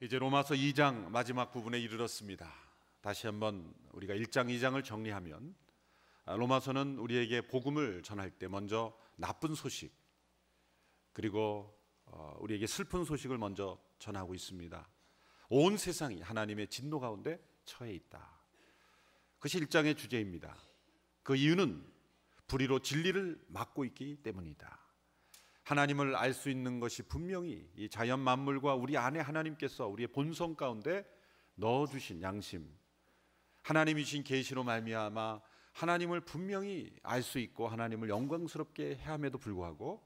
이제 로마서 2장 마지막 부분에 이르렀습니다. 다시 한번 우리가 1장, 2장을 정리하면 로마서는 우리에게 복음을 전할 때 먼저 나쁜 소식, 그리고 우리에게 슬픈 소식을 먼저 전하고 있습니다. 온 세상이 하나님의 진노 가운데 처해 있다. 그것이 1장의 주제입니다. 그 이유는 불의로 진리를 막고 있기 때문이다. 하나님을 알 수 있는 것이 분명히 이 자연 만물과 우리 안에 하나님께서 우리의 본성 가운데 넣어주신 양심, 하나님이 주신 계시로 말미암아 하나님을 분명히 알 수 있고 하나님을 영광스럽게 해함에도 불구하고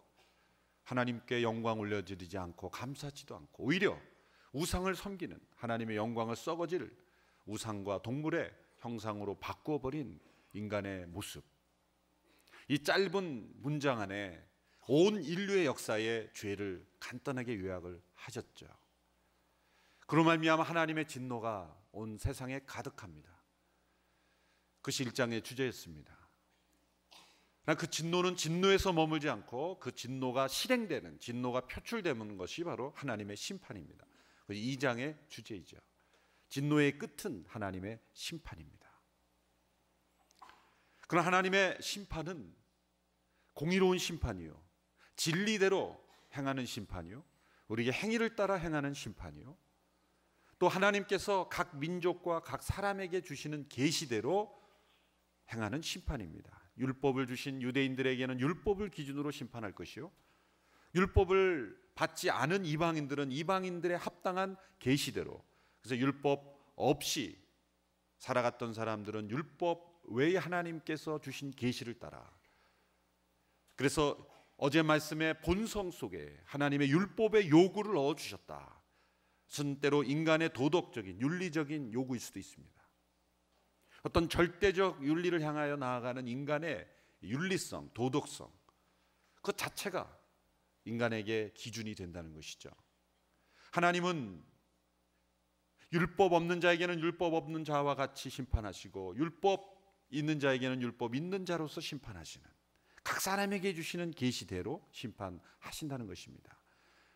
하나님께 영광 올려드리지 않고 감사하지도 않고 오히려 우상을 섬기는, 하나님의 영광을 썩어질 우상과 동물의 형상으로 바꾸어버린 인간의 모습, 이 짧은 문장 안에 온 인류의 역사의 죄를 간단하게 요약을 하셨죠. 그로 말미암아 하나님의 진노가 온 세상에 가득합니다. 그것이 1장의 주제였습니다. 그 진노는 진노에서 머물지 않고 그 진노가 실행되는, 진노가 표출되는 것이 바로 하나님의 심판입니다. 2장의 주제이죠. 진노의 끝은 하나님의 심판입니다. 그러나 하나님의 심판은 공의로운 심판이요, 진리대로 행하는 심판이요, 우리에게 행위를 따라 행하는 심판이요, 또 하나님께서 각 민족과 각 사람에게 주시는 계시대로 행하는 심판입니다. 율법을 주신 유대인들에게는 율법을 기준으로 심판할 것이요, 율법을 받지 않은 이방인들은 이방인들의 합당한 계시대로, 그래서 율법 없이 살아갔던 사람들은 율법 외에 하나님께서 주신 계시를 따라, 그래서 어제 말씀의 본성 속에 하나님의 율법의 요구를 넣어주셨다. 무슨 때로 인간의 도덕적인 윤리적인 요구일 수도 있습니다. 어떤 절대적 윤리를 향하여 나아가는 인간의 윤리성, 도덕성, 그 자체가 인간에게 기준이 된다는 것이죠. 하나님은 율법 없는 자에게는 율법 없는 자와 같이 심판하시고 율법 있는 자에게는 율법 있는 자로서 심판하시는, 각 사람에게 주시는 계시대로 심판하신다는 것입니다.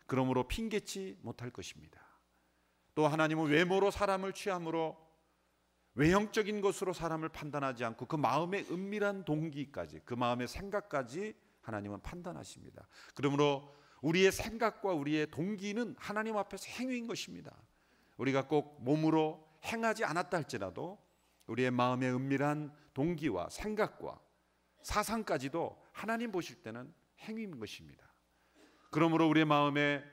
그러므로 핑계치 못할 것입니다. 또 하나님은 외모로 사람을 취함으로 외형적인 것으로 사람을 판단하지 않고 그 마음의 은밀한 동기까지, 그 마음의 생각까지 하나님은 판단하십니다. 그러므로 우리의 생각과 우리의 동기는 하나님 앞에서 행위인 것입니다. 우리가 꼭 몸으로 행하지 않았다 할지라도 우리의 마음의 은밀한 동기와 생각과 사상까지도 하나님 보실 때는 행위인 것입니다. 그러므로 우리의 마음의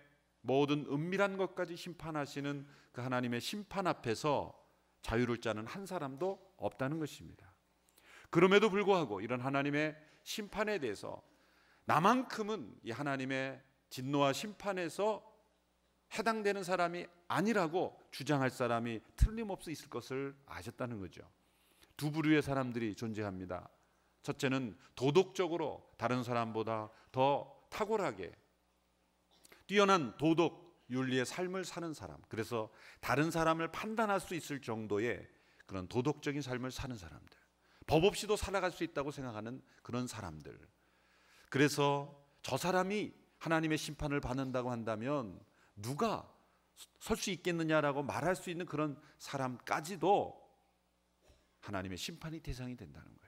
모든 은밀한 것까지 심판하시는 그 하나님의 심판 앞에서 자유를 짜는 한 사람도 없다는 것입니다. 그럼에도 불구하고 이런 하나님의 심판에 대해서 나만큼은 이 하나님의 진노와 심판에서 해당되는 사람이 아니라고 주장할 사람이 틀림없이 있을 것을 아셨다는 거죠. 두 부류의 사람들이 존재합니다. 첫째는 도덕적으로 다른 사람보다 더 탁월하게 뛰어난 도덕 윤리의 삶을 사는 사람, 그래서 다른 사람을 판단할 수 있을 정도의 그런 도덕적인 삶을 사는 사람들, 법 없이도 살아갈 수 있다고 생각하는 그런 사람들. 그래서 저 사람이 하나님의 심판을 받는다고 한다면 누가 설 수 있겠느냐라고 말할 수 있는 그런 사람까지도 하나님의 심판이 대상이 된다는 거예요.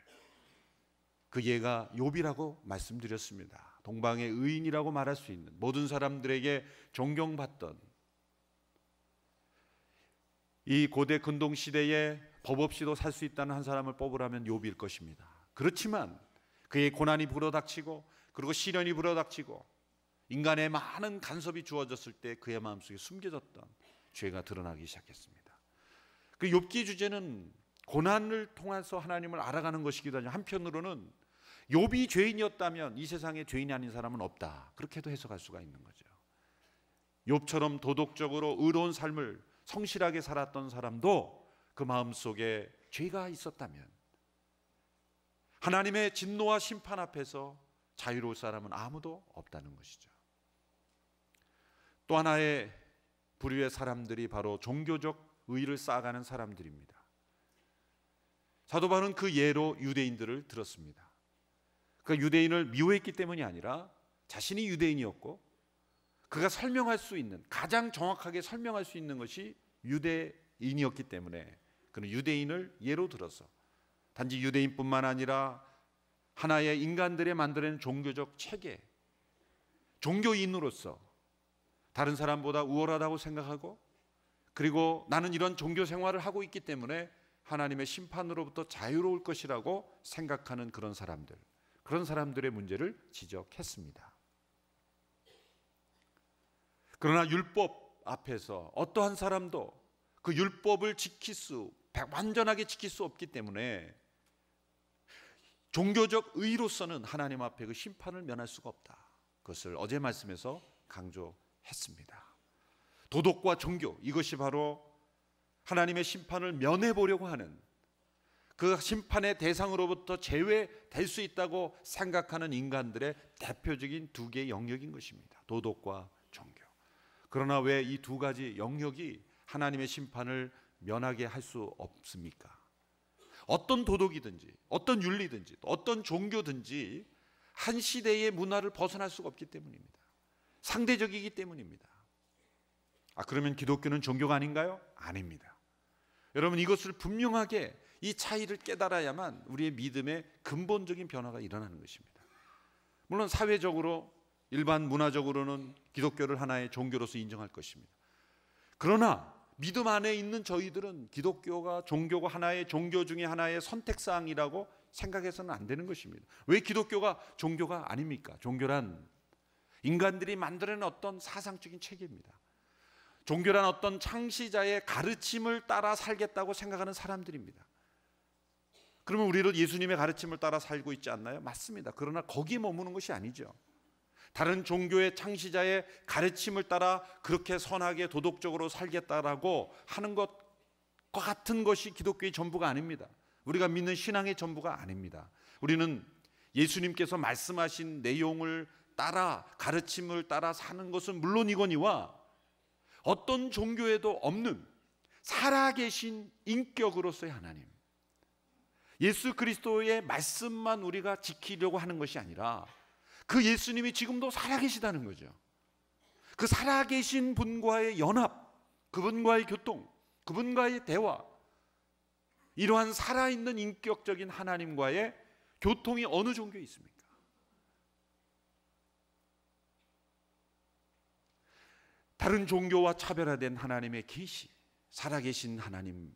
그 예가 욥이라고 말씀드렸습니다. 동방의 의인이라고 말할 수 있는, 모든 사람들에게 존경받던, 이 고대 근동 시대에 법 없이도 살 수 있다는 한 사람을 뽑으라면 욥일 것입니다. 그렇지만 그의 고난이 불어닥치고 그리고 시련이 불어닥치고 인간의 많은 간섭이 주어졌을 때 그의 마음속에 숨겨졌던 죄가 드러나기 시작했습니다. 그 욥기 주제는 고난을 통해서 하나님을 알아가는 것이기도 하지만 한편으로는 욥이 죄인이었다면 이 세상에 죄인이 아닌 사람은 없다, 그렇게도 해석할 수가 있는 거죠. 욥처럼 도덕적으로 의로운 삶을 성실하게 살았던 사람도 그 마음속에 죄가 있었다면 하나님의 진노와 심판 앞에서 자유로울 사람은 아무도 없다는 것이죠. 또 하나의 부류의 사람들이 바로 종교적 의의를 쌓아가는 사람들입니다. 사도 바울은 그 예로 유대인들을 들었습니다. 그 유대인을 미워했기 때문이 아니라 자신이 유대인이었고 그가 설명할 수 있는, 가장 정확하게 설명할 수 있는 것이 유대인이었기 때문에 그는 유대인을 예로 들어서 단지 유대인뿐만 아니라 하나의 인간들의 만들어낸 종교적 체계, 종교인으로서 다른 사람보다 우월하다고 생각하고, 그리고 나는 이런 종교 생활을 하고 있기 때문에 하나님의 심판으로부터 자유로울 것이라고 생각하는 그런 사람들의 문제를 지적했습니다. 그러나 율법 앞에서 어떠한 사람도 그 율법을 완전하게 지킬 수 없기 때문에 종교적 의로서는 하나님 앞에 그 심판을 면할 수가 없다. 그것을 어제 말씀에서 강조했습니다. 도덕과 종교, 이것이 바로 하나님의 심판을 면해보려고 하는, 그 심판의 대상으로부터 제외될 수 있다고 생각하는 인간들의 대표적인 두 개의 영역인 것입니다. 도덕과 종교. 그러나 왜 이 두 가지 영역이 하나님의 심판을 면하게 할 수 없습니까? 어떤 도덕이든지 어떤 윤리든지 어떤 종교든지 한 시대의 문화를 벗어날 수가 없기 때문입니다. 상대적이기 때문입니다. 그러면 기독교는 종교가 아닌가요? 아닙니다. 여러분, 이것을 분명하게 이 차이를 깨달아야만 우리의 믿음의 근본적인 변화가 일어나는 것입니다. 물론 사회적으로 일반 문화적으로는 기독교를 하나의 종교로서 인정할 것입니다. 그러나 믿음 안에 있는 저희들은 기독교가 종교가 하나의 종교 중에 하나의 선택사항이라고 생각해서는 안 되는 것입니다. 왜 기독교가 종교가 아닙니까? 종교란 인간들이 만들어낸 어떤 사상적인 체계입니다. 종교란 어떤 창시자의 가르침을 따라 살겠다고 생각하는 사람들입니다. 그러면 우리도 예수님의 가르침을 따라 살고 있지 않나요? 맞습니다. 그러나 거기에 머무는 것이 아니죠. 다른 종교의 창시자의 가르침을 따라 그렇게 선하게 도덕적으로 살겠다라고 하는 것과 같은 것이 기독교의 전부가 아닙니다. 우리가 믿는 신앙의 전부가 아닙니다. 우리는 예수님께서 말씀하신 내용을 따라, 가르침을 따라 사는 것은 물론이거니와 어떤 종교에도 없는 살아계신 인격으로서의 하나님, 예수 그리스도의 말씀만 우리가 지키려고 하는 것이 아니라 그 예수님이 지금도 살아계시다는 거죠. 그 살아계신 분과의 연합, 그분과의 교통, 그분과의 대화, 이러한 살아있는 인격적인 하나님과의 교통이 어느 종교에 있습니까? 다른 종교와 차별화된 하나님의 계시, 살아계신 하나님,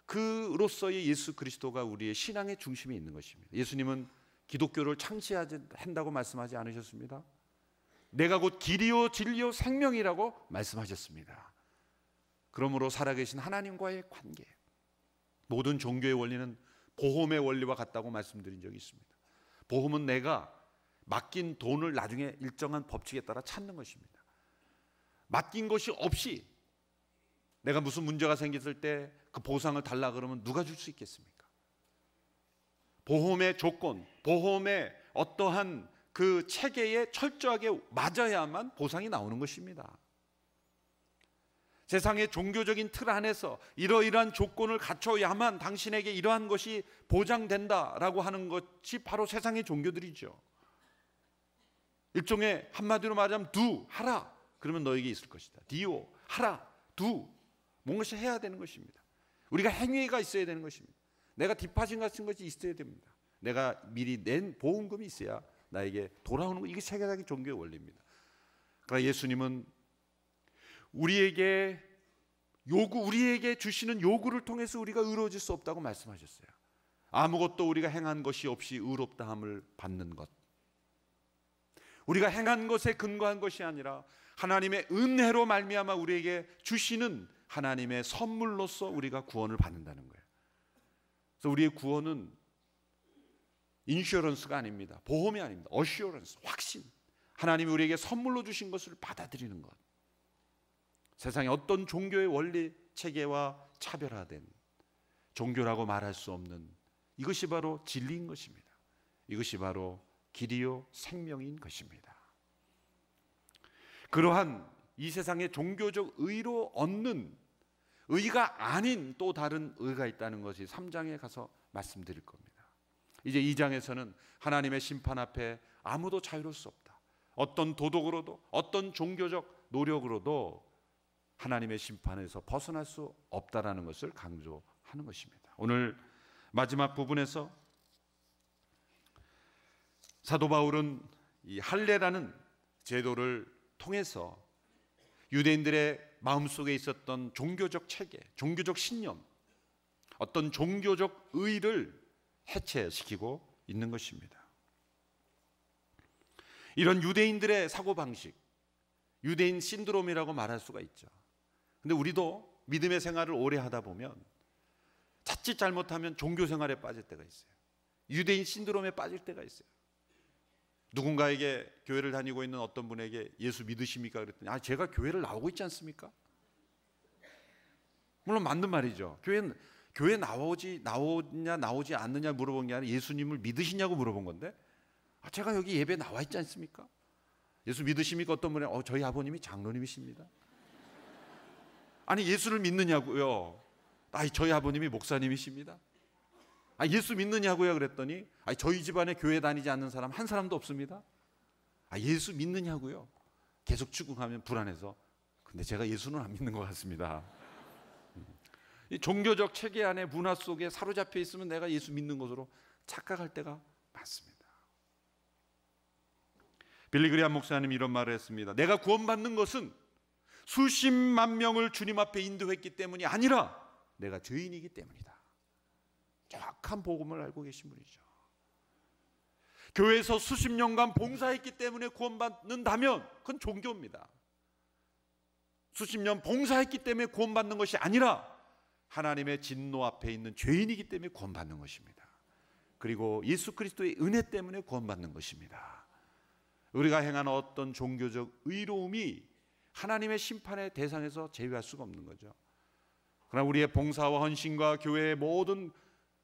그로서의 예수 그리스도가 우리의 신앙의 중심에 있는 것입니다. 예수님은 기독교를 창시한다고 말씀하지 않으셨습니다. 내가 곧 길이요 진리요 생명이라고 말씀하셨습니다. 그러므로 살아계신 하나님과의 관계, 모든 종교의 원리는 보험의 원리와 같다고 말씀드린 적이 있습니다. 보험은 내가 맡긴 돈을 나중에 일정한 법칙에 따라 찾는 것입니다. 맡긴 것이 없이 내가 무슨 문제가 생겼을 때 그 보상을 달라 그러면 누가 줄 수 있겠습니까? 보험의 조건, 보험의 어떠한 그 체계에 철저하게 맞아야만 보상이 나오는 것입니다. 세상의 종교적인 틀 안에서 이러이러한 조건을 갖춰야만 당신에게 이러한 것이 보장된다라고 하는 것이 바로 세상의 종교들이죠. 일종의 한마디로 말하자면 do, 하라, 그러면 너에게 있을 것이다. dio, 하라, do, 뭔가를 해야 되는 것입니다. 우리가 행위가 있어야 되는 것입니다. 내가 디파진 같은 것이 있어야 됩니다. 내가 미리 낸 보험금이 있어야 나에게 돌아오는 것, 이게 세계적인 종교의 원리입니다. 그러나 예수님은 우리에게 주시는 요구를 통해서 우리가 의로워질 수 없다고 말씀하셨어요. 아무것도 우리가 행한 것이 없이 의롭다함을 받는 것, 우리가 행한 것에 근거한 것이 아니라 하나님의 은혜로 말미암아 우리에게 주시는 하나님의 선물로서 우리가 구원을 받는다는 거예요. 그래서 우리의 구원은 인슈어런스가 아닙니다. 보험이 아닙니다. 어슈어런스, 확신. 하나님이 우리에게 선물로 주신 것을 받아들이는 것. 세상에 어떤 종교의 원리 체계와 차별화된 종교라고 말할 수 없는 이것이 바로 진리인 것입니다. 이것이 바로 길이요 생명인 것입니다. 그러한 이 세상의 종교적 의로 얻는 의가 아닌 또 다른 의가 있다는 것이 3장에 가서 말씀드릴 겁니다. 이제 2장에서는 하나님의 심판 앞에 아무도 자유로울 수 없다. 어떤 도덕으로도 어떤 종교적 노력으로도 하나님의 심판에서 벗어날 수 없다라는 것을 강조하는 것입니다. 오늘 마지막 부분에서 사도 바울은 이 할례라는 제도를 통해서 유대인들의 마음속에 있었던 종교적 체계, 종교적 신념, 어떤 종교적 의를 해체시키고 있는 것입니다. 이런 유대인들의 사고방식, 유대인 신드롬이라고 말할 수가 있죠. 근데 우리도 믿음의 생활을 오래 하다 보면 자칫 잘못하면 종교 생활에 빠질 때가 있어요. 유대인 신드롬에 빠질 때가 있어요. 누군가에게 교회를 다니고 있는 어떤 분에게 예수 믿으십니까? 그랬더니 제가 교회를 나오고 있지 않습니까? 물론 맞는 말이죠. 교회 나오냐 나오지 않느냐 물어본 게 아니라 예수님을 믿으시냐고 물어본 건데 제가 여기 예배 나와 있지 않습니까? 예수 믿으십니까? 어떤 분이 저희 아버님이 장로님이십니다. 아니 예수를 믿느냐고요? 저희 아버님이 목사님이십니다. 예수 믿느냐고요? 그랬더니 저희 집안에 교회 다니지 않는 사람 한 사람도 없습니다. 예수 믿느냐고요? 계속 추궁하면 불안해서 근데 제가 예수는 안 믿는 것 같습니다. 이 종교적 체계 안에 문화 속에 사로잡혀 있으면 내가 예수 믿는 것으로 착각할 때가 많습니다. 빌리 그레이엄 목사님이 이런 말을 했습니다. 내가 구원받는 것은 수십만 명을 주님 앞에 인도했기 때문이 아니라 내가 죄인이기 때문이다. 정확한 복음을 알고 계신 분이죠. 교회에서 수십 년간 봉사했기 때문에 구원받는다면 그건 종교입니다. 수십 년 봉사했기 때문에 구원받는 것이 아니라 하나님의 진노 앞에 있는 죄인이기 때문에 구원받는 것입니다. 그리고 예수 그리스도의 은혜 때문에 구원받는 것입니다. 우리가 행한 어떤 종교적 의로움이 하나님의 심판의 대상에서 제외할 수가 없는 거죠. 그러나 우리의 봉사와 헌신과 교회의 모든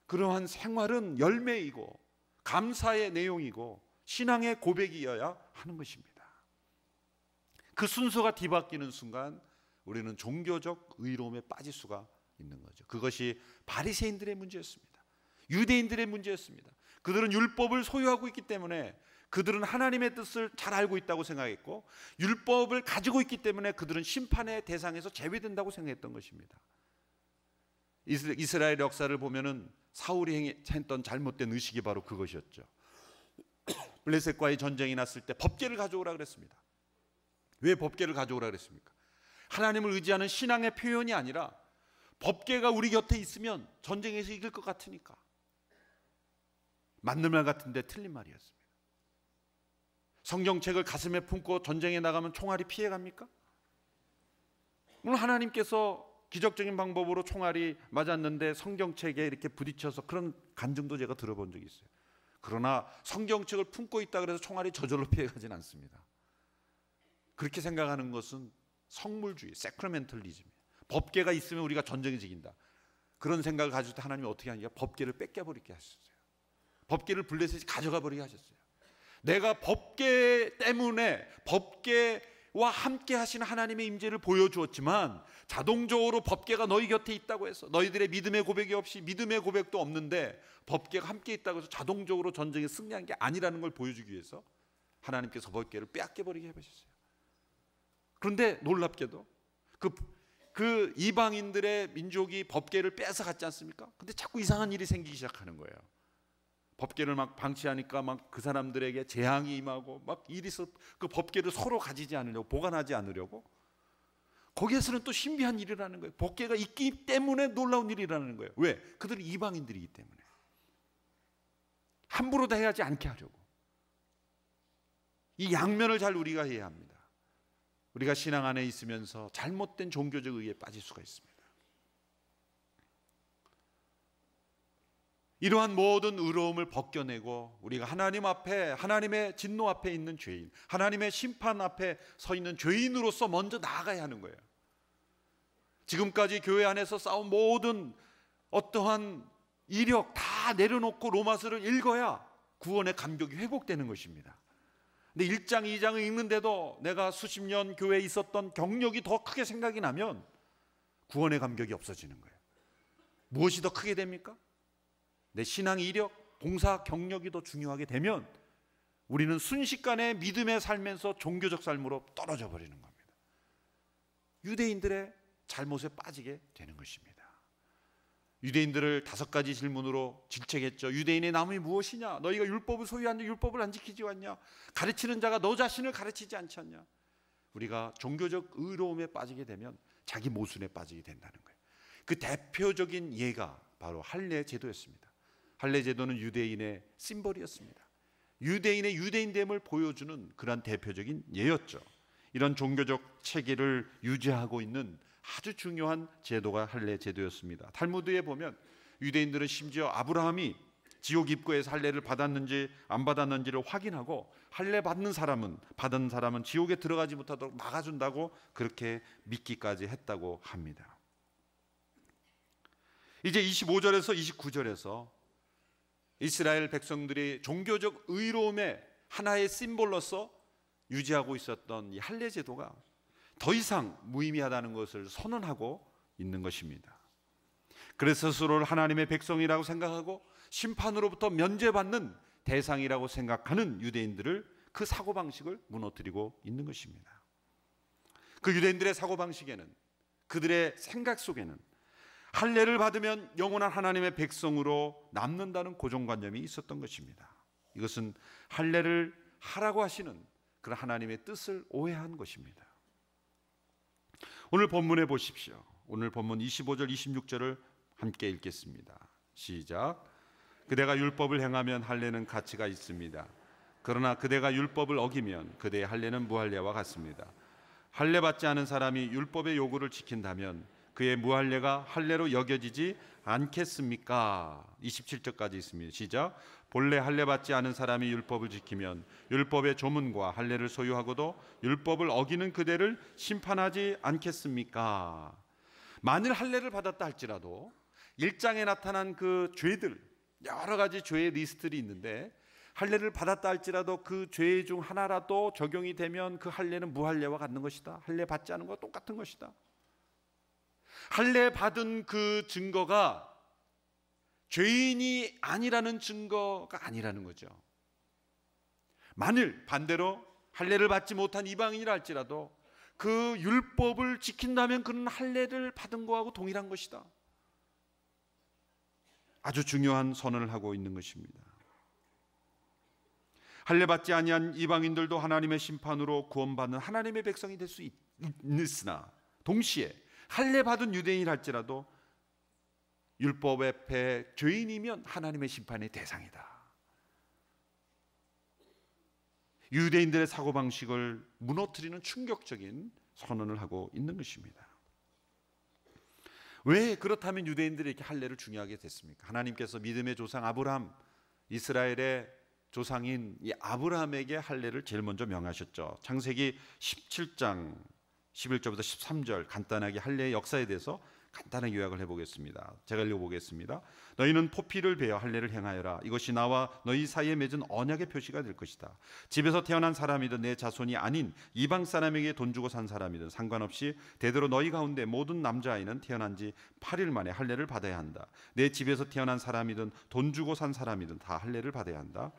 그러한 생활은 열매이고 감사의 내용이고 신앙의 고백이어야 하는 것입니다. 그 순서가 뒤바뀌는 순간 우리는 종교적 의로움에 빠질 수가 있는 거죠. 그것이 바리새인들의 문제였습니다. 유대인들의 문제였습니다. 그들은 율법을 소유하고 있기 때문에 그들은 하나님의 뜻을 잘 알고 있다고 생각했고 율법을 가지고 있기 때문에 그들은 심판의 대상에서 제외된다고 생각했던 것입니다. 이스라엘 역사를 보면은 사울이 했던 잘못된 의식이 바로 그것이었죠. 블레셋과의 전쟁이 났을 때 법궤를 가져오라 그랬습니다. 왜 법궤를 가져오라 그랬습니까? 하나님을 의지하는 신앙의 표현이 아니라 법궤가 우리 곁에 있으면 전쟁에서 이길 것 같으니까. 맞는 말 같은데 틀린 말이었습니다. 성경책을 가슴에 품고 전쟁에 나가면 총알이 피해갑니까? 물론 하나님께서 기적적인 방법으로 총알이 맞았는데 성경책에 이렇게 부딪혀서 그런 간증도 제가 들어본 적이 있어요. 그러나 성경책을 품고 있다 그래서 총알이 저절로 피해가진 않습니다. 그렇게 생각하는 것은 성물주의, 세크레멘털리즘이에요. 법궤가 있으면 우리가 전쟁에 이긴다. 그런 생각을 가지고 하나님이 어떻게 하니까 법궤를 뺏겨버리게 하셨어요. 법궤를 블레셋이 가져가 버리게 하셨어요. 내가 법궤 때문에 법궤와 함께 하시는 하나님의 임재를 보여주었지만 자동적으로 법궤가 너희 곁에 있다고 해서 너희들의 믿음의 고백이 없이 믿음의 고백도 없는데 법궤가 함께 있다고 해서 자동적으로 전쟁에 승리한 게 아니라는 걸 보여주기 위해서 하나님께서 법궤를 빼앗겨버리게 해보셨어요. 그런데 놀랍게도 그 이방인들의 민족이 법궤를 빼앗아 갔지 않습니까? 근데 자꾸 이상한 일이 생기기 시작하는 거예요. 법궤를 막 방치하니까 막 그 사람들에게 재앙이 임하고 막 일이 있어. 그 법궤를 서로 가지지 않으려고, 보관하지 않으려고. 거기에서는 또 신비한 일이라는 거예요. 법궤가 있기 때문에 놀라운 일이라는 거예요. 왜? 그들은 이방인들이기 때문에. 함부로 대하지 않게 하려고. 이 양면을 잘 우리가 이해해야 합니다. 우리가 신앙 안에 있으면서 잘못된 종교적 의에 빠질 수가 있습니다. 이러한 모든 의로움을 벗겨내고 우리가 하나님 앞에, 하나님의 진노 앞에 있는 죄인, 하나님의 심판 앞에 서 있는 죄인으로서 먼저 나아가야 하는 거예요. 지금까지 교회 안에서 쌓은 모든 어떠한 이력 다 내려놓고 로마서를 읽어야 구원의 감격이 회복되는 것입니다. 근데 1장, 2장을 읽는데도 내가 수십 년 교회에 있었던 경력이 더 크게 생각이 나면 구원의 감격이 없어지는 거예요. 무엇이 더 크게 됩니까? 내 신앙 이력, 봉사 경력이 더 중요하게 되면 우리는 순식간에 믿음의 살면서 종교적 삶으로 떨어져 버리는 겁니다. 유대인들의 잘못에 빠지게 되는 것입니다. 유대인들을 5가지 질문으로 질책했죠. 유대인의 남이 무엇이냐? 너희가 율법을 소유하냐? 율법을 안 지키지 않냐? 가르치는 자가 너 자신을 가르치지 않지 않냐? 우리가 종교적 의로움에 빠지게 되면 자기 모순에 빠지게 된다는 거예요. 그 대표적인 예가 바로 할례 제도였습니다. 할례 제도는 유대인의 심벌이었습니다. 유대인의 유대인됨을 보여주는 그러한 대표적인 예였죠. 이런 종교적 체계를 유지하고 있는 아주 중요한 제도가 할례 제도였습니다. 탈무드에 보면 유대인들은 심지어 아브라함이 지옥 입구에서 할례를 받았는지 안 받았는지를 확인하고 할례 받은 사람은 지옥에 들어가지 못하도록 막아준다고 그렇게 믿기까지 했다고 합니다. 이제 25절에서 29절에서 이스라엘 백성들이 종교적 의로움의 하나의 심볼로서 유지하고 있었던 이 할례 제도가 더 이상 무의미하다는 것을 선언하고 있는 것입니다. 그래서 스스로를 하나님의 백성이라고 생각하고 심판으로부터 면제받는 대상이라고 생각하는 유대인들을 그 사고방식을 무너뜨리고 있는 것입니다. 그 유대인들의 사고방식에는, 그들의 생각 속에는 할례를 받으면 영원한 하나님의 백성으로 남는다는 고정관념이 있었던 것입니다. 이것은 할례를 하라고 하시는 그런 하나님의 뜻을 오해한 것입니다. 오늘 본문에 보십시오. 오늘 본문 25절 26절을 함께 읽겠습니다. 시작. 그대가 율법을 행하면 할례는 가치가 있습니다. 그러나 그대가 율법을 어기면 그대의 할례는 무할례와 같습니다. 할례 받지 않은 사람이 율법의 요구를 지킨다면 그의 무할례가 할례로 여겨지지 않겠습니까? 27절까지 있습니다. 시작. 본래 할례 받지 않은 사람이 율법을 지키면 율법의 조문과 할례를 소유하고도 율법을 어기는 그대를 심판하지 않겠습니까? 만일 할례를 받았다 할지라도 1장에 나타난 그 죄들, 여러 가지 죄의 리스트들이 있는데 할례를 받았다 할지라도 그 죄 중 하나라도 적용이 되면 그 할례는 무할례와 같는 것이다. 할례 받지 않은 것과 똑같은 것이다. 할례 받은 그 증거가 죄인이 아니라는 증거가 아니라는 거죠. 만일 반대로 할례를 받지 못한 이방인이라 할지라도 그 율법을 지킨다면 그는 할례를 받은 거하고 동일한 것이다. 아주 중요한 선언을 하고 있는 것입니다. 할례 받지 아니한 이방인들도 하나님의 심판으로 구원받는 하나님의 백성이 될 수 있으나 동시에 할례 받은 유대인이라 할지라도 율법 앞에 죄인이면 하나님의 심판의 대상이다. 유대인들의 사고방식을 무너뜨리는 충격적인 선언을 하고 있는 것입니다. 왜 그렇다면 유대인들이 이렇게 할례를 중요하게 됐습니까? 하나님께서 믿음의 조상 아브라함, 이스라엘의 조상인 이 아브라함에게 할례를 제일 먼저 명하셨죠. 창세기 17장 11절부터 13절 간단하게 할례의 역사에 대해서 간단하게 요약을 해보겠습니다. 제가 읽어보겠습니다. 너희는 포피를 베어 할례를 행하여라. 이것이 나와 너희 사이에 맺은 언약의 표시가 될 것이다. 집에서 태어난 사람이든 내 자손이 아닌 이방 사람에게 돈 주고 산 사람이든 상관없이 대대로 너희 가운데 모든 남자아이는 태어난 지 8일 만에 할례를 받아야 한다. 내 집에서 태어난 사람이든 돈 주고 산 사람이든 다 할례를 받아야 한다.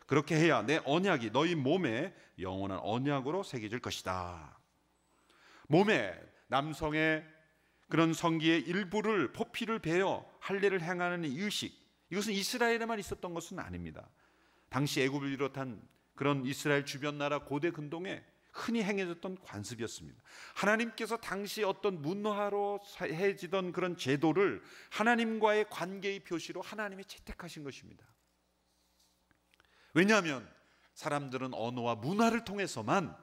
그렇게 해야 내 언약이 너희 몸에 영원한 언약으로 새겨질 것이다. 몸에 남성의 그런 성기의 일부를 포피를 베어 할례를 행하는 이 의식, 이것은 이스라엘에만 있었던 것은 아닙니다. 당시 애굽을 비롯한 그런 이스라엘 주변 나라 고대 근동에 흔히 행해졌던 관습이었습니다. 하나님께서 당시 어떤 문화로 해지던 그런 제도를 하나님과의 관계의 표시로 하나님이 채택하신 것입니다. 왜냐하면 사람들은 언어와 문화를 통해서만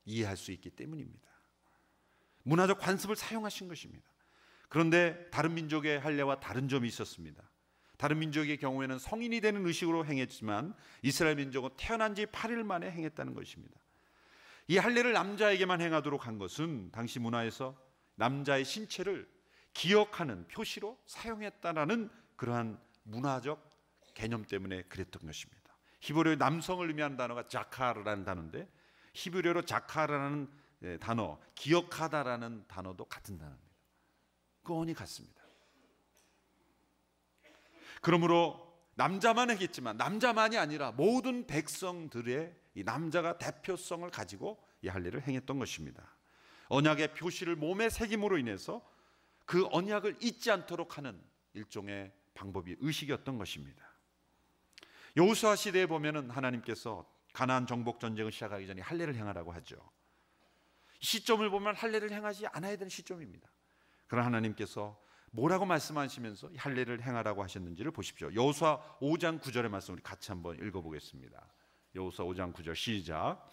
이해할 수 있기 때문입니다. 문화적 관습을 사용하신 것입니다. 그런데 다른 민족의 할례와 다른 점이 있었습니다. 다른 민족의 경우에는 성인이 되는 의식으로 행했지만 이스라엘 민족은 태어난 지 8일 만에 행했다는 것입니다. 이 할례를 남자에게만 행하도록 한 것은 당시 문화에서 남자의 신체를 기억하는 표시로 사용했다라는 그러한 문화적 개념 때문에 그랬던 것입니다. 히브리어 남성을 의미하는 단어가 자카르라는 단어인데 히브리어로 자카르라는 단어, 기억하다라는 단어도 같은 단어입니다. 그 원이 같습니다. 그러므로 남자만 했겠지만 남자만이 아니라 모든 백성들의 이 남자가 대표성을 가지고 이 할례를 행했던 것입니다. 언약의 표시를 몸에 새김으로 인해서 그 언약을 잊지 않도록 하는 일종의 방법이 의식이었던 것입니다. 여호수아 시대에 보면은 하나님께서 가나안 정복 전쟁을 시작하기 전에 할례를 행하라고 하죠. 시점을 보면 할례를 행하지 않아야 되는 시점입니다. 그러나 하나님께서 뭐라고 말씀하시면서 할례를 행하라고 하셨는지를 보십시오. 여호수아 5장 9절의 말씀 우리 같이 한번 읽어보겠습니다. 여호수아 5장 9절 시작.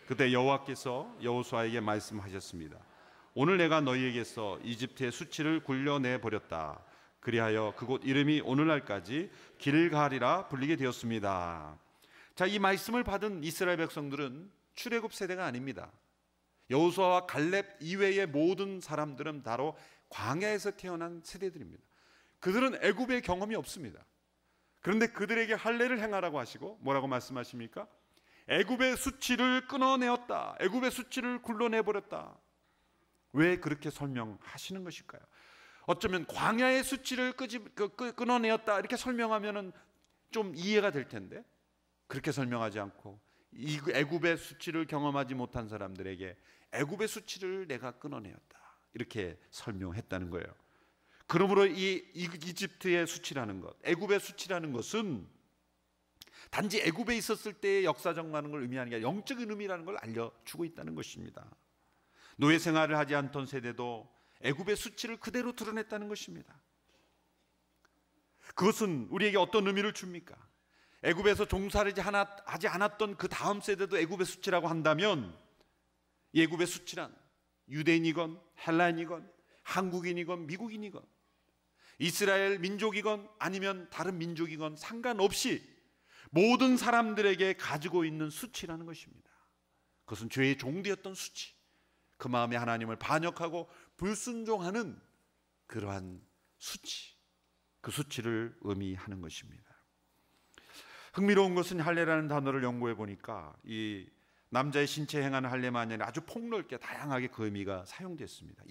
그때 여호와께서 여호수아에게 말씀하셨습니다. 오늘 내가 너희에게서 이집트의 수치를 굴려내 버렸다. 그리하여 그곳 이름이 오늘날까지 길갈이라 불리게 되었습니다. 자, 이 말씀을 받은 이스라엘 백성들은 출애굽 세대가 아닙니다. 여호수아와 갈렙 이외의 모든 사람들은 바로 광야에서 태어난 세대들입니다. 그들은 애굽의 경험이 없습니다. 그런데 그들에게 할례를 행하라고 하시고 뭐라고 말씀하십니까? 애굽의 수치를 끊어내었다. 애굽의 수치를 굴러내버렸다. 왜 그렇게 설명하시는 것일까요? 어쩌면 광야의 수치를 끊어내었다 이렇게 설명하면 좀 이해가 될 텐데 그렇게 설명하지 않고 이 애굽의 수치를 경험하지 못한 사람들에게 애굽의 수치를 내가 끊어내었다 이렇게 설명했다는 거예요. 그러므로 이 이집트의 수치라는 것, 애굽의 수치라는 것은 단지 애굽에 있었을 때의 역사적 많은 걸 의미하는 게 아니라 영적인 의미라는 걸 알려주고 있다는 것입니다. 노예 생활을 하지 않던 세대도 애굽의 수치를 그대로 드러냈다는 것입니다. 그것은 우리에게 어떤 의미를 줍니까? 애굽에서 종살이 하지 않았던 그 다음 세대도 애굽의 수치라고 한다면 이 애굽의 수치란 유대인이건 헬라인이건 한국인이건 미국인이건 이스라엘 민족이건 아니면 다른 민족이건 상관없이 모든 사람들에게 가지고 있는 수치라는 것입니다. 그것은 죄의 종되었던 수치, 그 마음에 하나님을 반역하고 불순종하는 그러한 수치, 그 수치를 의미하는 것입니다. 흥미로운 것은 할례라는 단어를 연구해 보니까 이 남자의 신체에 행하는 할례만이 아니라 아주 폭넓게 다양하게 그 의미가 사용됐습니다.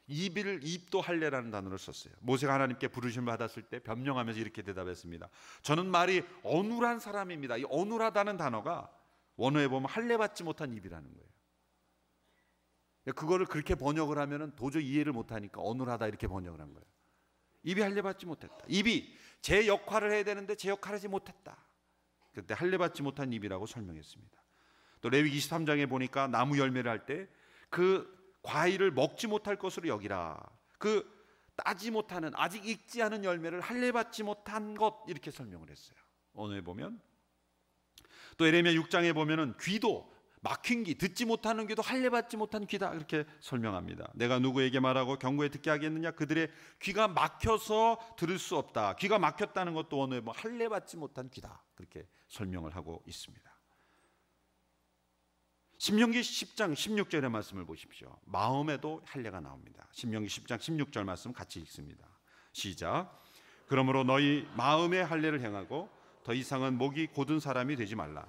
입도 할례라는 단어를 썼어요. 모세가 하나님께 부르심을 받았을 때 변명하면서 이렇게 대답했습니다. 저는 말이 어눌한 사람입니다. 이 어눌하다는 단어가 원어에 보면 할례 받지 못한 입이라는 거예요. 그거를 그렇게 번역을 하면은 도저히 이해를 못하니까 어눌하다 이렇게 번역을 한 거예요. 입이 할례 받지 못했다. 입이 제 역할을 해야 되는데 제 역할을 하지 못했다. 그때 할례 받지 못한 입이라고 설명했습니다. 또 레위기 23장에 보니까 나무 열매를 할 때 그 과일을 먹지 못할 것으로 여기라. 그 따지 못하는 아직 익지 않은 열매를 할례 받지 못한 것 이렇게 설명을 했어요. 오늘 보면 또 에레미야 6장에 보면은 귀도 막힌 귀, 듣지 못하는 귀도 할례 받지 못한 귀다 이렇게 설명합니다. 내가 누구에게 말하고 경고에 듣게 하겠느냐? 그들의 귀가 막혀서 들을 수 없다. 귀가 막혔다는 것도 오늘 할례 받지 못한 귀다 그렇게 설명을 하고 있습니다. 신명기 10장 16절의 말씀을 보십시오. 마음에도 할례가 나옵니다. 신명기 10장 16절 말씀 같이 읽습니다. 시작. 그러므로 너희 마음에 할례를 행하고 더 이상은 목이 곧은 사람이 되지 말라.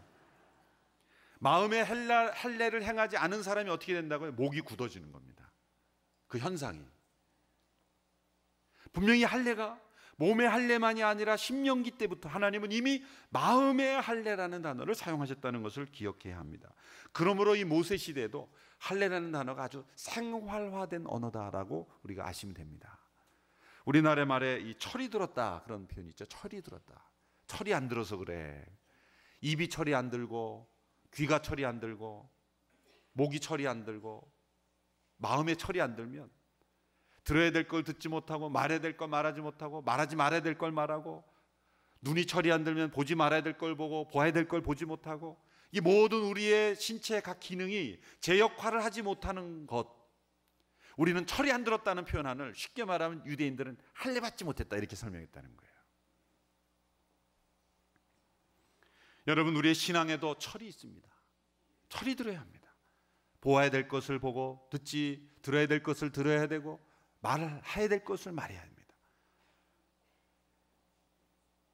마음에 할례를 행하지 않은 사람이 어떻게 된다고요? 목이 굳어지는 겁니다. 그 현상이. 분명히 할례가 몸의 할례만이 아니라 신명기 때부터 하나님은 이미 마음의 할례라는 단어를 사용하셨다는 것을 기억해야 합니다. 그러므로 이 모세 시대에도 할례라는 단어가 아주 생활화된 언어다라고 우리가 아시면 됩니다. 우리나라 말에 이 철이 들었다 그런 표현이 있죠. 철이 들었다. 철이 안 들어서 그래. 입이 철이 안 들고 귀가 철이 안 들고 목이 철이 안 들고 마음에 철이 안 들면 들어야 될 걸 듣지 못하고 말해야 될 걸 말하지 못하고 말하지 말아야 될 걸 말하고 눈이 철이 안 들면 보지 말아야 될 걸 보고 보아야 될 걸 보지 못하고 이 모든 우리의 신체의 각 기능이 제 역할을 하지 못하는 것, 우리는 철이 안 들었다는 표현을 쉽게 말하면 유대인들은 할례 받지 못했다 이렇게 설명했다는 거예요. 여러분, 우리의 신앙에도 철이 있습니다. 철이 들어야 합니다. 보아야 될 것을 보고 들어야 될 것을 들어야 되고 말을 해야 될 것을 말해야 합니다.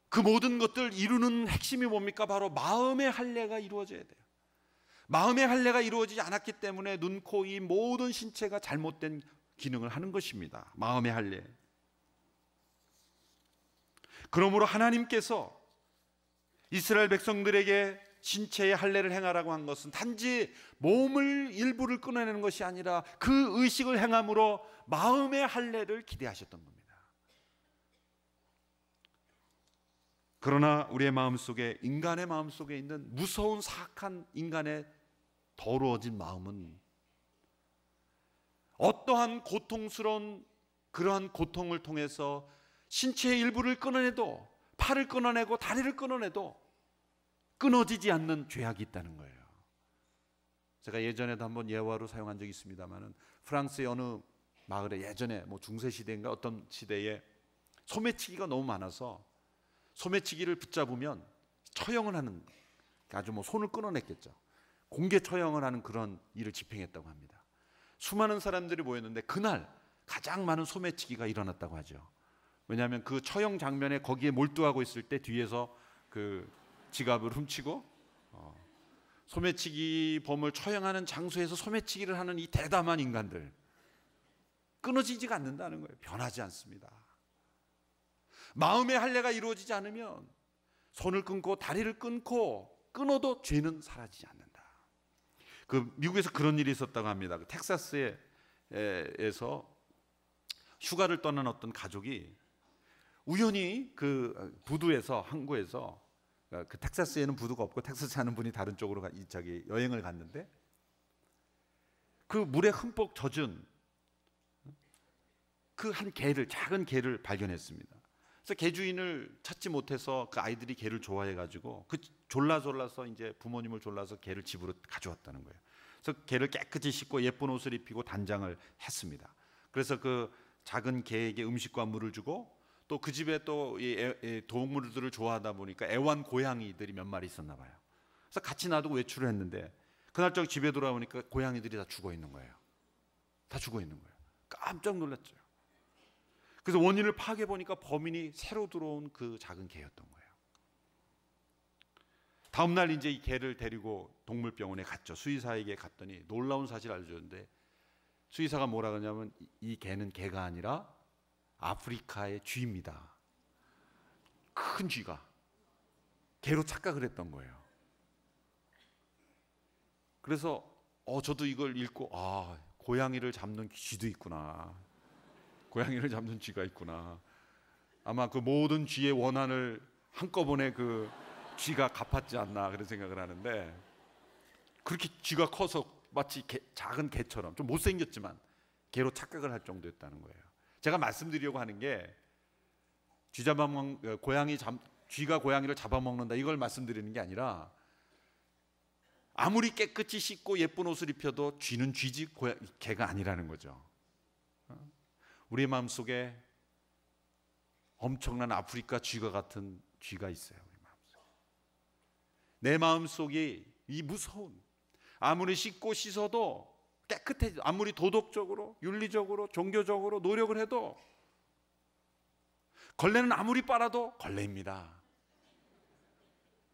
그 모든 것들 이루는 핵심이 뭡니까? 바로 마음의 할례가 이루어져야 돼요. 마음의 할례가 이루어지지 않았기 때문에 눈, 코, 이 모든 신체가 잘못된 기능을 하는 것입니다. 마음의 할례. 그러므로 하나님께서 이스라엘 백성들에게 신체의 할례를 행하라고 한 것은 단지 몸을 일부를 끊어내는 것이 아니라 그 의식을 행함으로 마음의 할례를 기대하셨던 겁니다. 그러나 우리의 마음속에, 인간의 마음속에 있는 무서운 사악한 인간의 더러워진 마음은 어떠한 고통스러운 그러한 고통을 통해서 신체의 일부를 끊어내도, 팔을 끊어내고 다리를 끊어내도 끊어지지 않는 죄악이 있다는 거예요. 제가 예전에도 한번 예화로 사용한 적이 있습니다만은, 프랑스의 어느 마을에 예전에 중세 시대인가 어떤 시대에 소매치기가 너무 많아서 소매치기를 붙잡으면 처형을 하는, 아주 손을 끊어냈겠죠. 공개 처형을 하는 그런 일을 집행했다고 합니다. 수많은 사람들이 모였는데 그날 가장 많은 소매치기가 일어났다고 하죠. 왜냐하면 그 처형 장면에 거기에 몰두하고 있을 때 뒤에서 그 지갑을 훔치고 소매치기 범을 처형하는 장소에서 소매치기를 하는 이 대담한 인간들, 끊어지지가 않는다는 거예요. 변하지 않습니다. 마음의 할례가 이루어지지 않으면 손을 끊고 다리를 끊어도 죄는 사라지지 않는다. 그 미국에서 그런 일이 있었다고 합니다. 텍사스에서 휴가를 떠난 어떤 가족이 우연히 그 부두에서, 항구에서, 그 텍사스에는 부두가 없고 텍사스 사는 분이 다른 쪽으로 여행을 갔는데 그 물에 흠뻑 젖은 그 한 개를, 작은 개를 발견했습니다. 그래서 개 주인을 찾지 못해서 그 아이들이 개를 좋아해가지고 그 졸라서 이제 부모님을 졸라서 개를 집으로 가져왔다는 거예요. 그래서 개를 깨끗이 씻고 예쁜 옷을 입히고 단장을 했습니다. 그래서 그 작은 개에게 음식과 물을 주고, 또 그 집에 또 이 동물들을 좋아하다 보니까 애완 고양이들이 몇 마리 있었나 봐요. 그래서 같이 놔두고 외출을 했는데 그날 저녁 집에 돌아오니까 고양이들이 다 죽어 있는 거예요. 다 죽어 있는 거예요. 깜짝 놀랐죠. 그래서 원인을 파악해 보니까 범인이 새로 들어온 그 작은 개였던 거예요. 다음 날 이제 이 개를 데리고 동물병원에 갔죠. 수의사에게 갔더니 놀라운 사실을 알려줬는데, 수의사가 뭐라 그러냐면 이 개는 개가 아니라 아프리카의 쥐입니다. 큰 쥐가 개로 착각을 했던 거예요. 그래서 저도 이걸 읽고, 고양이를 잡는 쥐도 있구나. 고양이를 잡는 쥐가 있구나. 아마 그 모든 쥐의 원한을 한꺼번에 그 쥐가 갚았지 않나, 그런 생각을 하는데, 그렇게 쥐가 커서 마치 작은 개처럼, 좀 못생겼지만 개로 착각을 할 정도였다는 거예요. 제가 말씀드리려고 하는 게 쥐가 고양이를 잡아먹는다, 이걸 말씀드리는 게 아니라, 아무리 깨끗이 씻고 예쁜 옷을 입혀도 쥐는 쥐지 개가 아니라는 거죠. 우리 마음속에 엄청난 아프리카 쥐가 같은 쥐가 있어요. 우리 마음속에. 내 마음속에 이 무서운, 아무리 씻고 씻어도 깨끗해져, 아무리 도덕적으로, 윤리적으로, 종교적으로 노력을 해도 걸레는 아무리 빨아도 걸레입니다.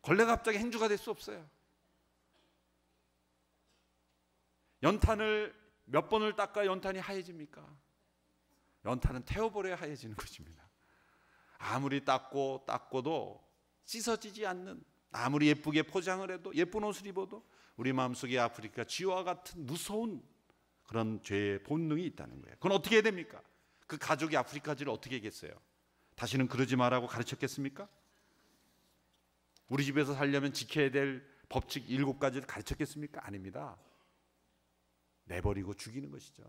걸레가 갑자기 행주가 될 수 없어요. 연탄을 몇 번을 닦아야 연탄이 하얘집니까? 연탄은 태워버려야 하얘지는 것입니다. 아무리 닦고도 씻어지지 않는, 아무리 예쁘게 포장을 해도, 예쁜 옷을 입어도 우리 마음속에 아프리카 쥐와 같은 무서운 그런 죄의 본능이 있다는 거예요. 그건 어떻게 해야 됩니까? 그 가족이 아프리카 쥐를 어떻게 했겠어요? 다시는 그러지 말라고 가르쳤겠습니까? 우리 집에서 살려면 지켜야 될 법칙 7가지를 가르쳤겠습니까? 아닙니다. 내버리고 죽이는 것이죠.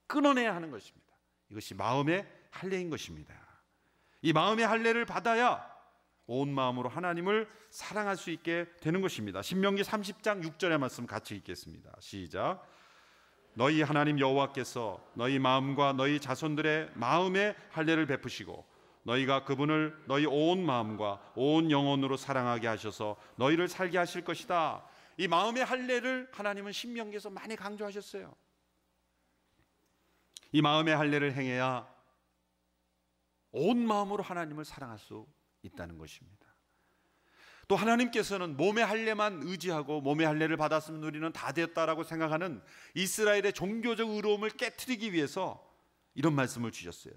끊어내야 하는 것입니다. 이것이 마음의 할례인 것입니다. 이 마음의 할례를 받아야 온 마음으로 하나님을 사랑할 수 있게 되는 것입니다. 신명기 30장 6절의 말씀 같이 읽겠습니다. 시작. 너희 하나님 여호와께서 너희 마음과 너희 자손들의 마음의 할례를 베푸시고 너희가 그분을 너희 온 마음과 온 영혼으로 사랑하게 하셔서 너희를 살게 하실 것이다. 이 마음의 할례를 하나님은 신명기에서 많이 강조하셨어요. 이 마음의 할례를 행해야 온 마음으로 하나님을 사랑할 수 있다는 것입니다. 또 하나님께서는 몸의 할례만 의지하고 몸의 할례를 받았으면 우리는 다 되었다라고 생각하는 이스라엘의 종교적 의로움을 깨트리기 위해서 이런 말씀을 주셨어요.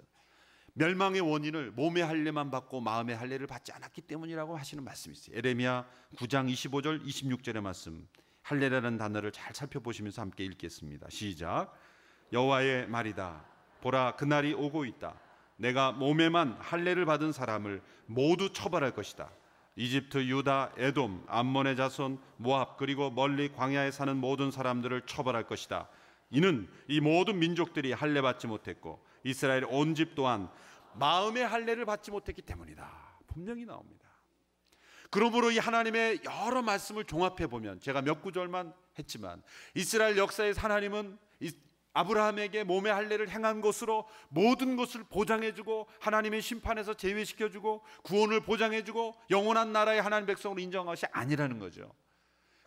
멸망의 원인을 몸의 할례만 받고 마음의 할례를 받지 않았기 때문이라고 하시는 말씀이 있어요. 에레미야 9장 25절 26절의 말씀, 할례라는 단어를 잘 살펴보시면서 함께 읽겠습니다. 시작. 여호와의 말이다. 보라, 그날이 오고 있다. 내가 몸에만 할례를 받은 사람을 모두 처벌할 것이다. 이집트, 유다, 에돔, 암몬의 자손, 모압, 그리고 멀리 광야에 사는 모든 사람들을 처벌할 것이다. 이는 이 모든 민족들이 할례 받지 못했고 이스라엘 온 집 또한 마음의 할례를 받지 못했기 때문이다. 분명히 나옵니다. 그러므로 이 하나님의 여러 말씀을 종합해 보면, 제가 몇 구절만 했지만 이스라엘 역사에서 하나님은 아브라함에게 몸의 할례를 행한 것으로 모든 것을 보장해주고 하나님의 심판에서 제외시켜주고 구원을 보장해주고 영원한 나라의 하나님 백성으로 인정한 것이 아니라는 거죠.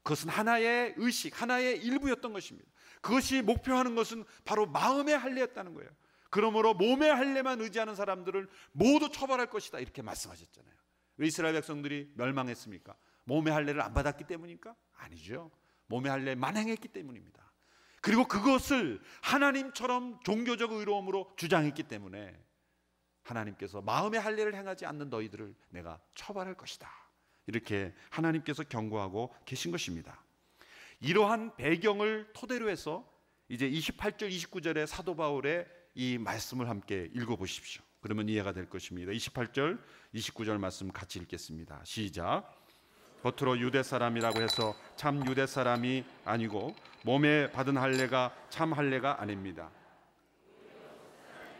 그것은 하나의 의식, 하나의 일부였던 것입니다. 그것이 목표하는 것은 바로 마음의 할례였다는 거예요. 그러므로 몸의 할례만 의지하는 사람들을 모두 처벌할 것이다, 이렇게 말씀하셨잖아요. 왜 이스라엘 백성들이 멸망했습니까? 몸의 할례를 안 받았기 때문입니까? 아니죠. 몸의 할례만 행했기 때문입니다. 그리고 그것을 하나님처럼 종교적 의로움으로 주장했기 때문에 하나님께서 마음의 할례를 행하지 않는 너희들을 내가 처벌할 것이다, 이렇게 하나님께서 경고하고 계신 것입니다. 이러한 배경을 토대로 해서 이제 28절 29절의 사도 바울의 이 말씀을 함께 읽어보십시오. 그러면 이해가 될 것입니다. 28절 29절 말씀 같이 읽겠습니다. 시작. 겉으로 유대 사람이라고 해서 참 유대 사람이 아니고 몸에 받은 할례가 참 할례가 아닙니다.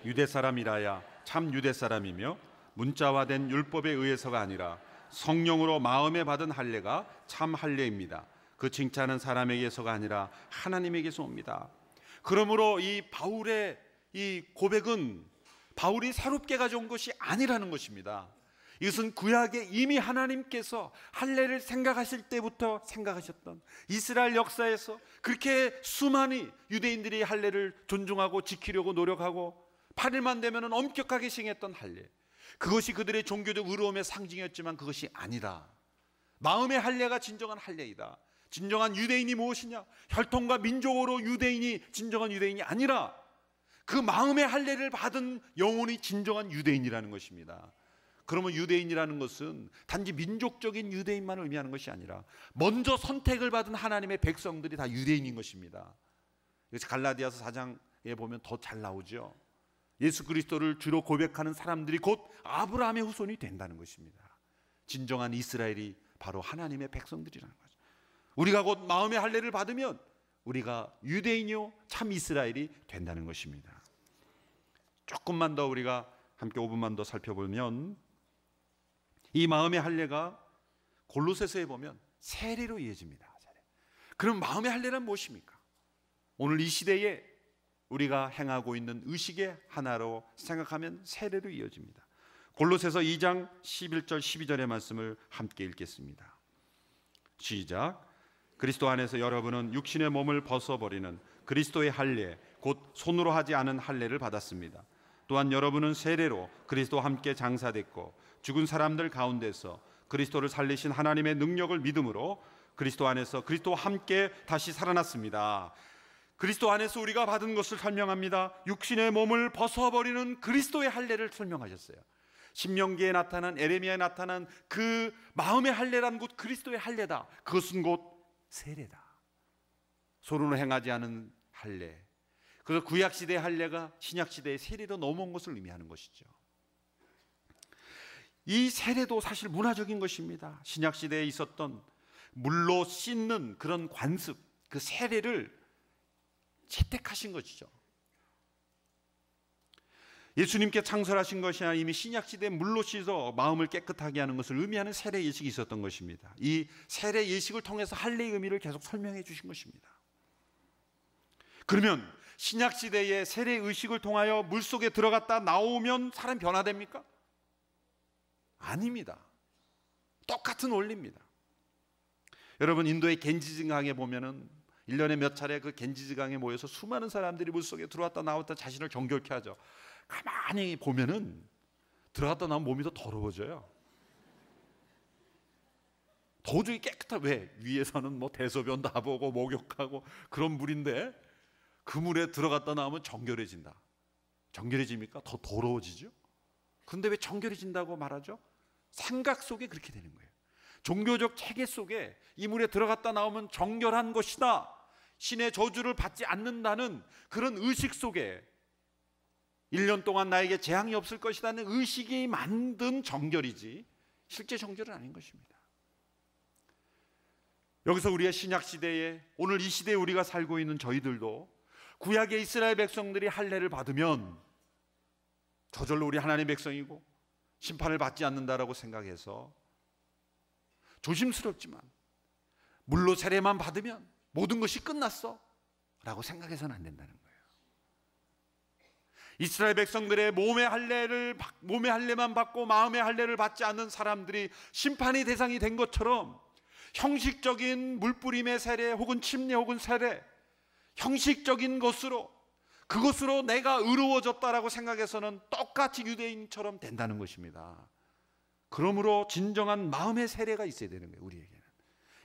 유대 사람이라야 참 유대 사람이며 문자화된 율법에 의해서가 아니라 성령으로 마음에 받은 할례가 참 할례입니다. 그 칭찬은 사람에게서가 아니라 하나님에게서 옵니다. 그러므로 이 바울의 이 고백은 바울이 새롭게 가져온 것이 아니라는 것입니다. 이것은 구약에 이미 하나님께서 할례를 생각하실 때부터 생각하셨던, 이스라엘 역사에서 그렇게 수많은 유대인들이 할례를 존중하고 지키려고 노력하고 8일만 되면 엄격하게 시행했던 할례, 그것이 그들의 종교적 의로움의 상징이었지만 그것이 아니라 마음의 할례가 진정한 할례이다. 진정한 유대인이 무엇이냐? 혈통과 민족으로 유대인이 진정한 유대인이 아니라 그 마음의 할례를 받은 영혼이 진정한 유대인이라는 것입니다. 그러면 유대인이라는 것은 단지 민족적인 유대인만을 의미하는 것이 아니라 먼저 선택을 받은 하나님의 백성들이 다 유대인인 것입니다. 그래서 갈라디아서 4장에 보면 더 잘 나오죠. 예수 그리스도를 주로 고백하는 사람들이 곧 아브라함의 후손이 된다는 것입니다. 진정한 이스라엘이 바로 하나님의 백성들이라는 거죠. 우리가 곧 마음의 할례를 받으면 우리가 유대인이요 참 이스라엘이 된다는 것입니다. 조금만 더 우리가 함께 5분만 더 살펴보면, 이 마음의 할례가 골로새서에 보면 세례로 이어집니다. 그럼 마음의 할례란 무엇입니까? 오늘 이 시대에 우리가 행하고 있는 의식의 하나로 생각하면 세례로 이어집니다. 골로새서 2장 11절 12절의 말씀을 함께 읽겠습니다. 시작. 그리스도 안에서 여러분은 육신의 몸을 벗어버리는 그리스도의 할례, 곧 손으로 하지 않은 할례를 받았습니다. 또한 여러분은 세례로 그리스도와 함께 장사됐고 죽은 사람들 가운데서 그리스도를 살리신 하나님의 능력을 믿음으로 그리스도 안에서 그리스도와 함께 다시 살아났습니다. 그리스도 안에서 우리가 받은 것을 설명합니다. 육신의 몸을 벗어버리는 그리스도의 할례를 설명하셨어요. 신명기에 나타난, 에레미야에 나타난 그 마음의 할례란 곧 그리스도의 할례다. 그것은 곧 세례다. 손으로 행하지 않은 할례. 그래서 구약시대의 할례가 신약시대의 세례로 넘어온 것을 의미하는 것이죠. 이 세례도 사실 문화적인 것입니다. 신약시대에 있었던 물로 씻는 그런 관습, 그 세례를 채택하신 것이죠. 예수님께 창설하신 것이 아니라 이미 신약시대에 물로 씻어 마음을 깨끗하게 하는 것을 의미하는 세례 예식이 있었던 것입니다. 이 세례 예식을 통해서 할례의 의미를 계속 설명해 주신 것입니다. 그러면 신약시대의 세례 의식을 통하여 물속에 들어갔다 나오면 사람 변화됩니까? 아닙니다. 똑같은 원리입니다. 여러분, 인도의 겐지즈강에 보면은 1년에 몇 차례 그 겐지즈강에 모여서 수많은 사람들이 물속에 들어왔다 나왔다 자신을 정결케 하죠. 가만히 보면은 들어갔다 나오면 몸이 더 더러워져요. 도저히 깨끗한, 왜? 위에서는 뭐 대소변 다 보고 목욕하고 그런 물인데 그 물에 들어갔다 나오면 정결해진다. 정결해집니까? 더 더러워지죠. 근데 왜 정결해진다고 말하죠? 생각 속에 그렇게 되는 거예요. 종교적 체계 속에 이 물에 들어갔다 나오면 정결한 것이다, 신의 저주를 받지 않는다는 그런 의식 속에 1년 동안 나에게 재앙이 없을 것이라는 의식이 만든 정결이지 실제 정결은 아닌 것입니다. 여기서 우리의 신약 시대에, 오늘 이 시대에 우리가 살고 있는 저희들도 구약의 이스라엘 백성들이 할례를 받으면 저절로 우리 하나님의 백성이고 심판을 받지 않는다라고 생각해서 조심스럽지만 물로 세례만 받으면 모든 것이 끝났어 라고 생각해서는 안 된다는 거예요. 이스라엘 백성들의 몸의 할례만 받고 마음의 할례를 받지 않는 사람들이 심판의 대상이 된 것처럼 형식적인 물뿌림의 세례 혹은 침례 혹은 세례, 형식적인 것으로, 그것으로 내가 의로워졌다라고 생각해서는 똑같이 유대인처럼 된다는 것입니다. 그러므로 진정한 마음의 세례가 있어야 되는 거예요. 우리에게는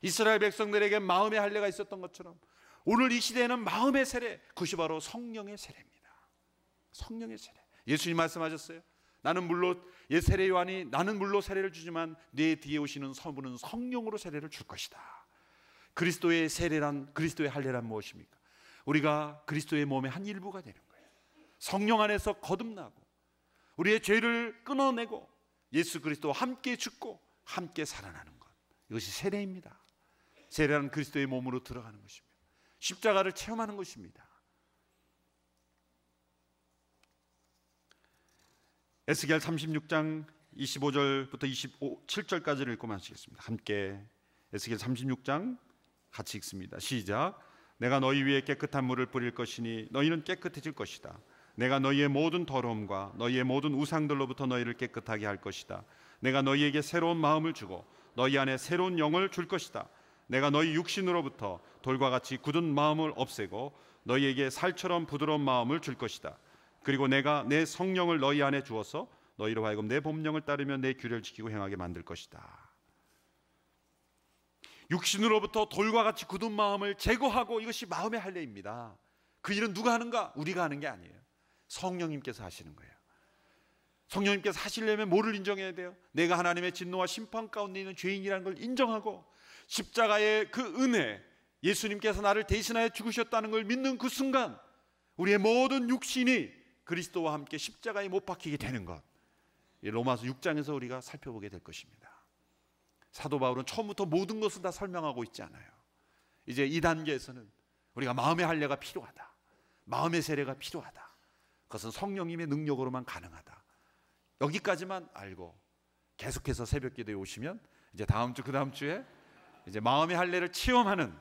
이스라엘 백성들에게 마음의 할례가 있었던 것처럼 오늘 이 시대에는 마음의 세례, 그것이 바로 성령의 세례입니다. 성령의 세례. 예수님 말씀하셨어요. 나는 물로 세례 요한이 나는 물로 세례를 주지만 내 뒤에 오시는 성부는 성령으로 세례를 줄 것이다. 그리스도의 세례란, 그리스도의 할례란 무엇입니까? 우리가 그리스도의 몸의 한 일부가 되는 거예요. 성령 안에서 거듭나고 우리의 죄를 끊어내고 예수 그리스도와 함께 죽고 함께 살아나는 것, 이것이 세례입니다. 세례는 그리스도의 몸으로 들어가는 것입니다. 십자가를 체험하는 것입니다. 에스겔 36장 25절부터 27절까지를 읽고 마치겠습니다. 함께 에스겔 36장 같이 읽습니다. 시작. 내가 너희 위에 깨끗한 물을 뿌릴 것이니 너희는 깨끗해질 것이다. 내가 너희의 모든 더러움과 너희의 모든 우상들로부터 너희를 깨끗하게 할 것이다. 내가 너희에게 새로운 마음을 주고 너희 안에 새로운 영을 줄 것이다. 내가 너희 육신으로부터 돌과 같이 굳은 마음을 없애고 너희에게 살처럼 부드러운 마음을 줄 것이다. 그리고 내가 내 성령을 너희 안에 주어서 너희로 하여금 내 법령을 따르며 내 규례를 지키고 행하게 만들 것이다. 육신으로부터 돌과 같이 굳은 마음을 제거하고, 이것이 마음의 할례입니다. 그 일은 누가 하는가? 우리가 하는 게 아니에요. 성령님께서 하시는 거예요. 성령님께서 하시려면 뭐를 인정해야 돼요? 내가 하나님의 진노와 심판 가운데 있는 죄인이라는 걸 인정하고, 십자가의 그 은혜, 예수님께서 나를 대신하여 죽으셨다는 걸 믿는 그 순간 우리의 모든 육신이 그리스도와 함께 십자가에 못 박히게 되는 것, 로마서 6장에서 우리가 살펴보게 될 것입니다. 사도 바울은 처음부터 모든 것을 다 설명하고 있지 않아요. 이제 이 단계에서는 우리가 마음의 할례가 필요하다, 마음의 세례가 필요하다, 그것은 성령님의 능력으로만 가능하다, 여기까지만 알고 계속해서 새벽기도에 오시면 이제 다음 주, 그 다음 주에 이제 마음의 할례를 체험하는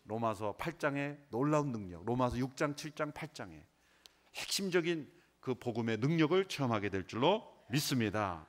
로마서 8장의 놀라운 능력, 로마서 6장, 7장, 8장의 핵심적인 그 복음의 능력을 체험하게 될 줄로 믿습니다.